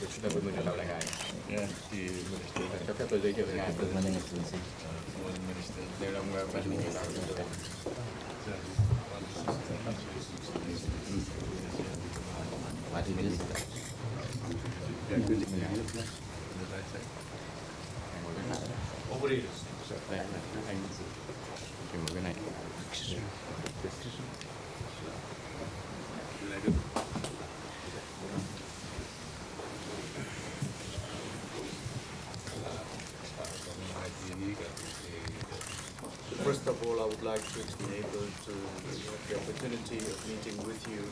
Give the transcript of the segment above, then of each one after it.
Sudah bermuncul lagi. Ya, di minister. Tapi apa saja dengan administrasi. Minister. Dalam banding kita. Mati ini. Operators. First of all, I would like to be able to have the opportunity of meeting with you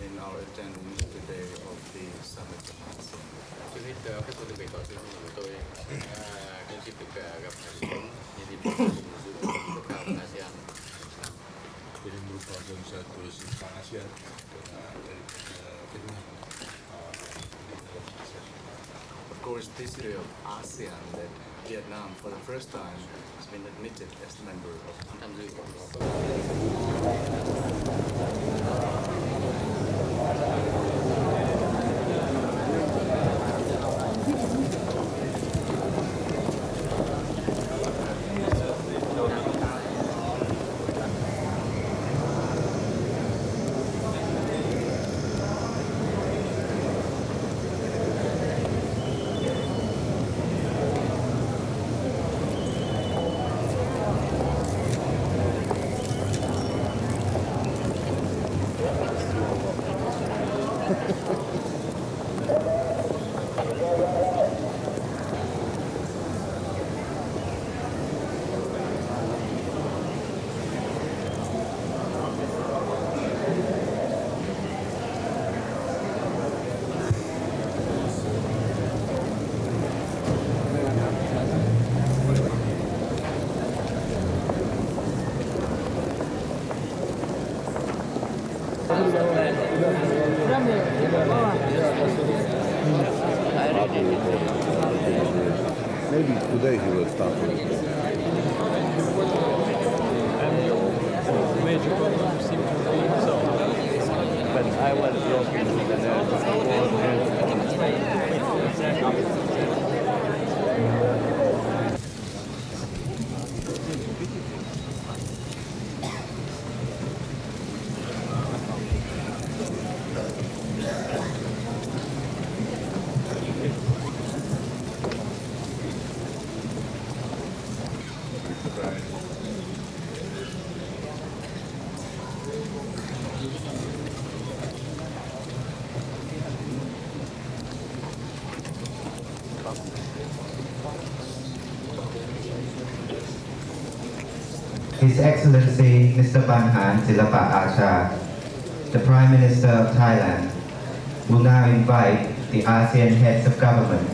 in our attendance today of the summit of ASEAN. Trước hết, các tôi bày tỏ sự vui của tôi nhân dịp được gặp nhân dịp cấp cao ASEAN. Ini merupakan satu simpang ASEAN Of course, this area of ASEAN that Vietnam, for the first time, has been admitted as a member of Maybe today he will start with it. Major problems seem to be solved. But I was joking His Excellency Mr. Banhan Silapa Acha, the Prime Minister of Thailand, will now invite the ASEAN heads of government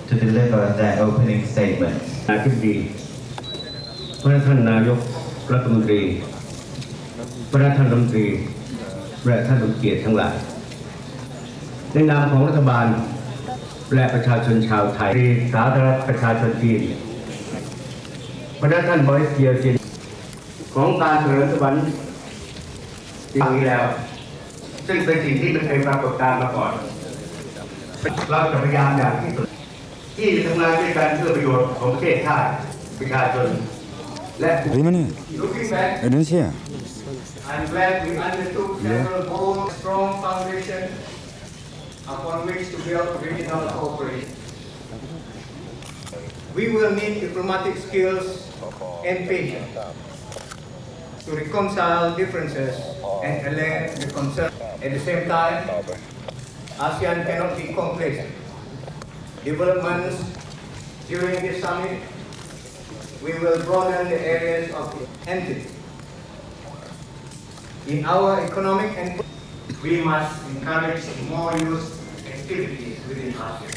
to deliver their opening statements. นายกรัฐมนตรีพระท่านนายกรัฐมนตรีพระท่านรัฐมนตรีและท่านผู้เกียรติทั้งหลายในนามของรัฐบาลและประชาชนชาวไทยสาธารณรัฐประชาชนจีนพระท่านบริส เยียซินของการเฉลิมฉลองครั้งนี้แล้วซึ่งเป็นสิ่งที่ไม่เคยปรากฏการมาก่อนเราจะพยายามอย่างที่สุดที่จะทำงานด้วยกันเพื่อประโยชน์ของประเทศชาติประชาชนและ Looking back, I'm glad we undertook several bold, strong foundations upon which to build regional cooperation. We will need diplomatic skills and patience to reconcile differences and allay the concern. At the same time, ASEAN cannot be complacent. Developments during this summit, we will broaden the areas of entity. In our economic and we must encourage more youth activities within ASEAN.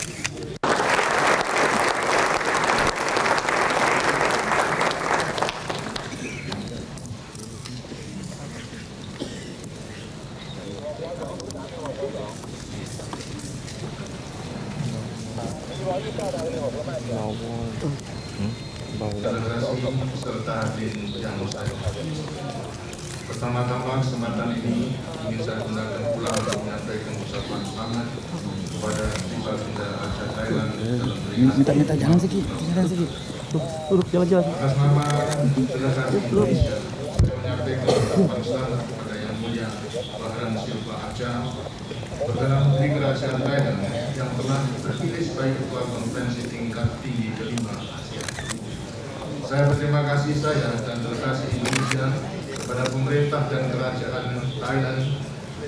yang saya hormati. Pertama-tama kesempatan ini ingin saya gunakan pula untuk menyampaikan ucapan selamat kepada Siswa Bendera Asia Thailand Minta jangan sedikit, duduk jalan-jalan. atas nama Delegasi Indonesia, saya menyampaikan ucapan selamat kepada Yang Mulia Bahran Silva Acha, Perdana Menteri Kerajaan Thailand yang telah terpilih sebagai Ketua Konferensi Tingkat Tinggi kelima Asia. Saya berterima kasih dan delegasi Indonesia kepada pemerintah dan kerajaan Thailand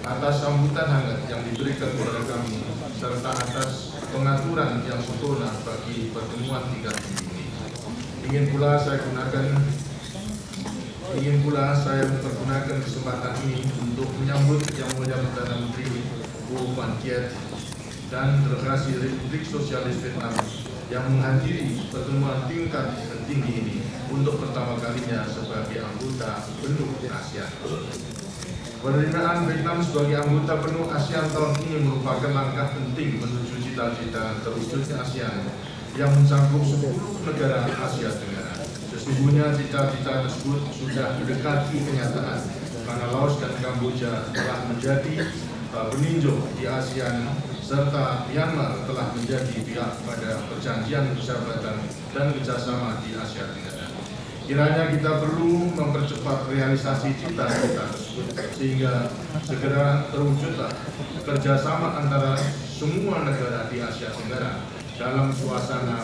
atas sambutan hangat yang diberikan kepada kami serta atas pengaturan yang sempurna bagi pertemuan tingkat tinggi ini. Ingin pula saya mempergunakan kesempatan ini untuk menyambut Yang Mulia Perdana Menteri Bu Van Kiet dan delegasi Republik Sosialis Vietnam yang menghadiri pertemuan tingkat tinggi ini untuk pertama kalinya sebagai anggota penuh ASEAN. Penerimaan Vietnam sebagai anggota penuh ASEAN tahun ini merupakan langkah penting menuju cita-cita terwujudnya ASEAN yang mencakup 10 negara Asia Tenggara. Sesungguhnya cita-cita tersebut sudah mendekati kenyataan karena Laos dan Kamboja telah menjadi peninjau di ASEAN serta Myanmar telah menjadi pihak pada perjanjian persahabatan dan kerjasama di Asia Tenggara. Kiranya kita perlu mempercepat realisasi cita-cita tersebut sehingga segera terwujudlah kerjasama antara semua negara di Asia Tenggara dalam suasana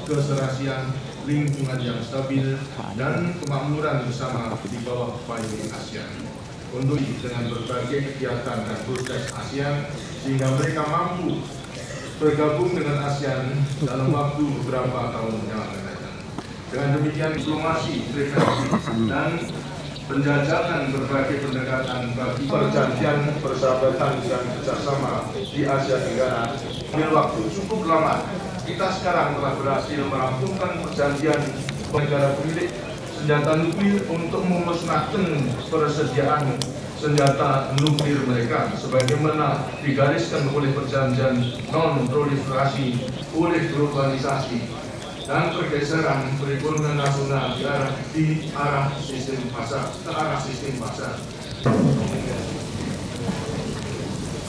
keserasian, lingkungan yang stabil, dan kemakmuran bersama di bawah payung ASEAN. Untuk dengan berbagai kegiatan dan proses ASEAN sehingga mereka mampu bergabung dengan ASEAN dalam waktu beberapa tahun yang akan datang. Dengan demikian diplomasi, preferensi, dan penjajakan berbagai pendekatan bagi perjanjian persahabatan dan kerjasama di Asia Tenggara dengan waktu cukup lama. Kita sekarang telah berhasil merampungkan perjanjian negara pemilik senjata nuklir untuk memusnahkan persediaan senjata nuklir mereka sebagaimana digariskan oleh perjanjian non-proliferasi oleh globalisasi dan pergeseran perekonomian nasional di arah sistem pasar.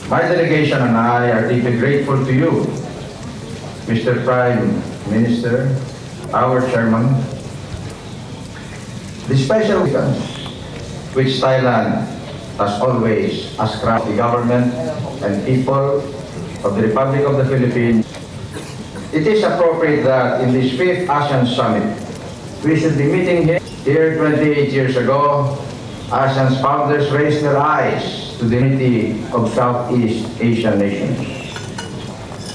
My delegation and I are deeply grateful to you, Mr. Prime Minister, our Chairman. The special weapons which Thailand has always ascribed to the government and people of the Republic of the Philippines. It is appropriate that in this 5th ASEAN Summit, we should be meeting here 28 years ago. ASEAN's founders raised their eyes to the unity of Southeast Asian nations.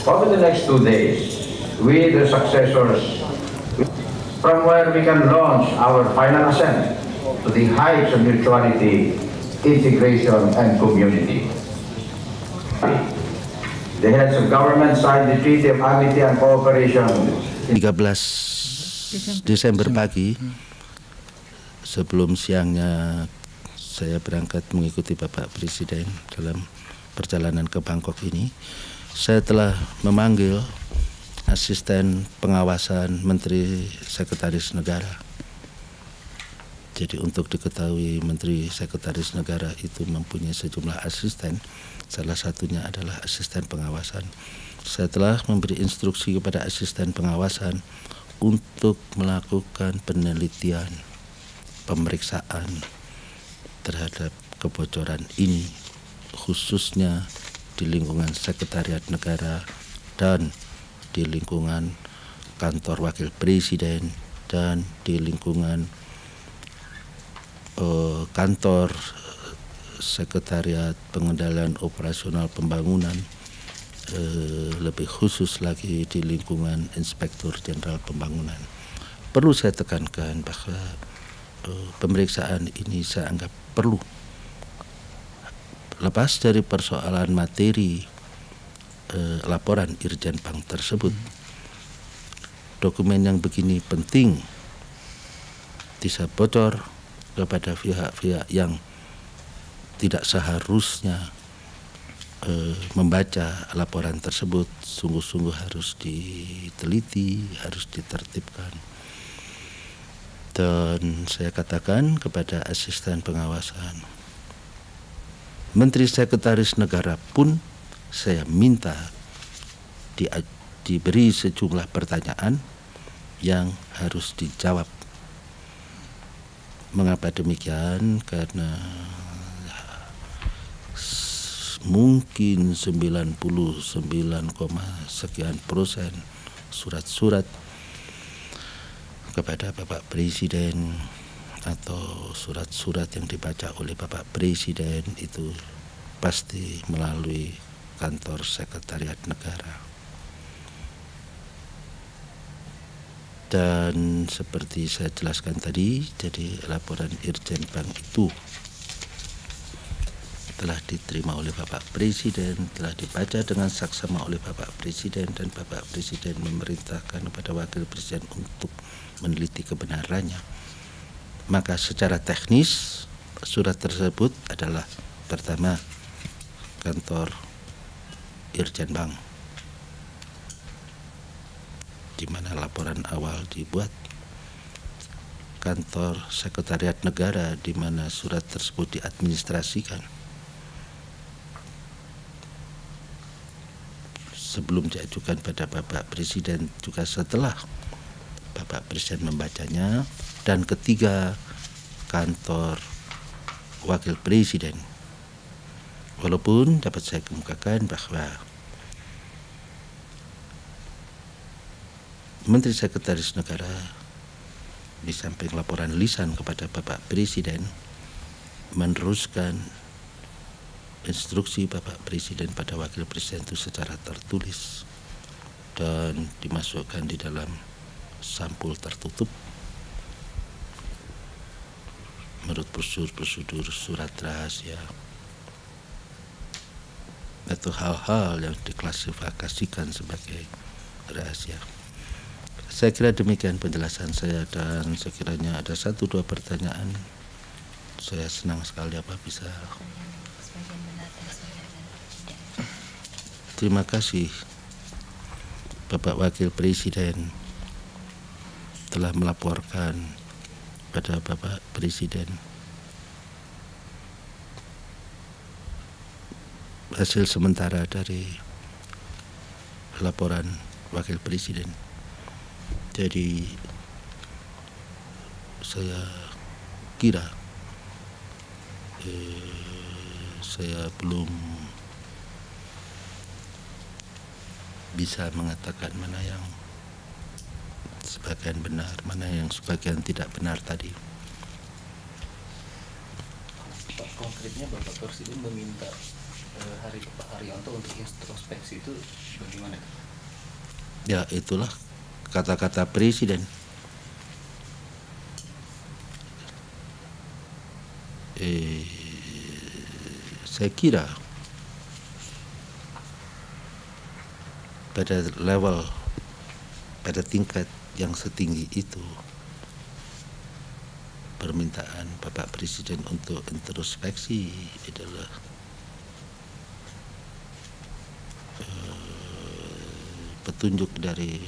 Over the next 2 days, we, the successors, from where we can launch our final ascent to the heights of mutuality, integration, and community. The heads of government signed the Treaty of Amity and Cooperation. 13 Desember pagi, sebelum siangnya saya berangkat mengikuti Bapak Presiden dalam perjalanan ke Bangkok ini, saya telah memanggil asisten pengawasan Menteri Sekretaris Negara. Jadi untuk diketahui, Menteri Sekretaris Negara itu mempunyai sejumlah asisten, salah satunya adalah asisten pengawasan. Saya telah memberi instruksi kepada asisten pengawasan untuk melakukan penelitian, pemeriksaan terhadap kebocoran ini, khususnya di lingkungan Sekretariat Negara dan di lingkungan kantor Wakil Presiden dan di lingkungan kantor Sekretariat Pengendalian Operasional Pembangunan, lebih khusus lagi di lingkungan Inspektur Jenderal Pembangunan. Perlu saya tekankan bahwa pemeriksaan ini saya anggap perlu. Lepas dari persoalan materi laporan Irjen Bank tersebut, dokumen yang begini penting bisa bocor kepada pihak-pihak yang tidak seharusnya membaca laporan tersebut. Sungguh-sungguh harus diteliti, harus ditertibkan. Dan saya katakan kepada asisten pengawasan, Menteri Sekretaris Negara pun saya minta diberi sejumlah pertanyaan yang harus dijawab. Mengapa demikian? Karena mungkin 99, sekian persen surat-surat kepada Bapak Presiden atau surat-surat yang dibaca oleh Bapak Presiden itu pasti melalui kantor Sekretariat Negara. Dan seperti saya jelaskan tadi, jadi laporan Irjen Bank itu telah diterima oleh Bapak Presiden, telah dibaca dengan saksama oleh Bapak Presiden, dan Bapak Presiden memerintahkan kepada Wakil Presiden untuk meneliti kebenarannya. Maka secara teknis surat tersebut adalah pertama kantor Irjen Bank, di mana laporan awal dibuat, kantor Sekretariat Negara di mana surat tersebut diadministrasikan. Sebelum diajukan pada Bapak Presiden, juga setelah Bapak Presiden membacanya, dan ketiga kantor Wakil Presiden. Walaupun dapat saya kemukakan bahwa Menteri Sekretaris Negara di samping laporan lisan kepada Bapak Presiden meneruskan instruksi Bapak Presiden pada Wakil Presiden itu secara tertulis dan dimasukkan di dalam sampul tertutup menurut prosedur surat rahasia atau hal-hal yang diklasifikasikan sebagai rahasia. Saya kira demikian penjelasan saya, dan sekiranya ada 1-2 pertanyaan, saya senang sekali apa bisa. Terima kasih Bapak Wakil Presiden telah melaporkan pada Bapak Presiden hasil sementara dari laporan Wakil Presiden. Jadi saya kira saya belum bisa mengatakan mana yang sebagian benar, mana yang sebagian tidak benar tadi. Pak, konkretnya Bapak Presiden meminta Pak Haryanto untuk introspeksi itu bagaimana? Ya, itulah kata-kata Presiden. Saya kira pada level, pada tingkat yang setinggi itu, permintaan Bapak Presiden untuk introspeksi adalah petunjuk dari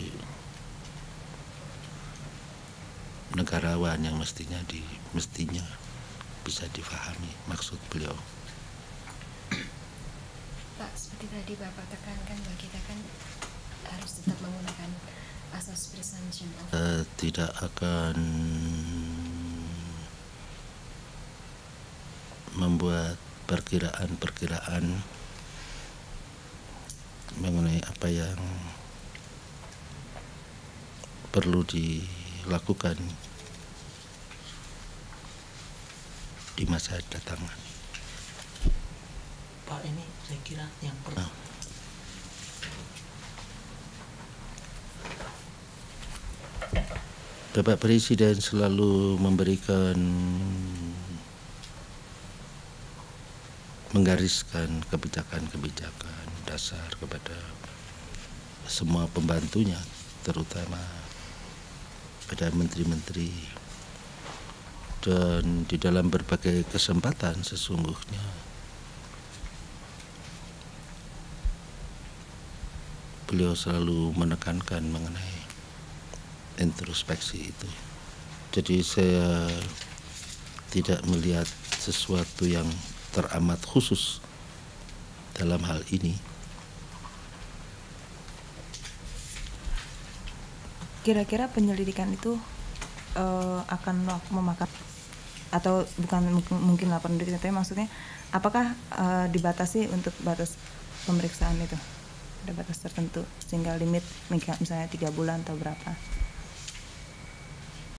negarawan yang mestinya bisa difahami maksud beliau. Pak, seperti tadi Bapak tekankan bahwa kita kan harus tetap menggunakan asas presumption of tidak akan membuat perkiraan-perkiraan mengenai apa yang perlu dilakukan di masa datang. Pak, ini saya kira yang pertama. Bapak Presiden selalu menggariskan kebijakan-kebijakan dasar kepada semua pembantunya, terutama pada menteri-menteri, dan di dalam berbagai kesempatan sesungguhnya beliau selalu menekankan mengenai introspeksi itu. Jadi saya tidak melihat sesuatu yang teramat khusus dalam hal ini. Kira-kira penyelidikan itu akan memakan atau bukan mungkin 8 detik, tapi maksudnya apakah dibatasi untuk batas pemeriksaan itu? Ada batas tertentu sehingga limit misalnya 3 bulan atau berapa?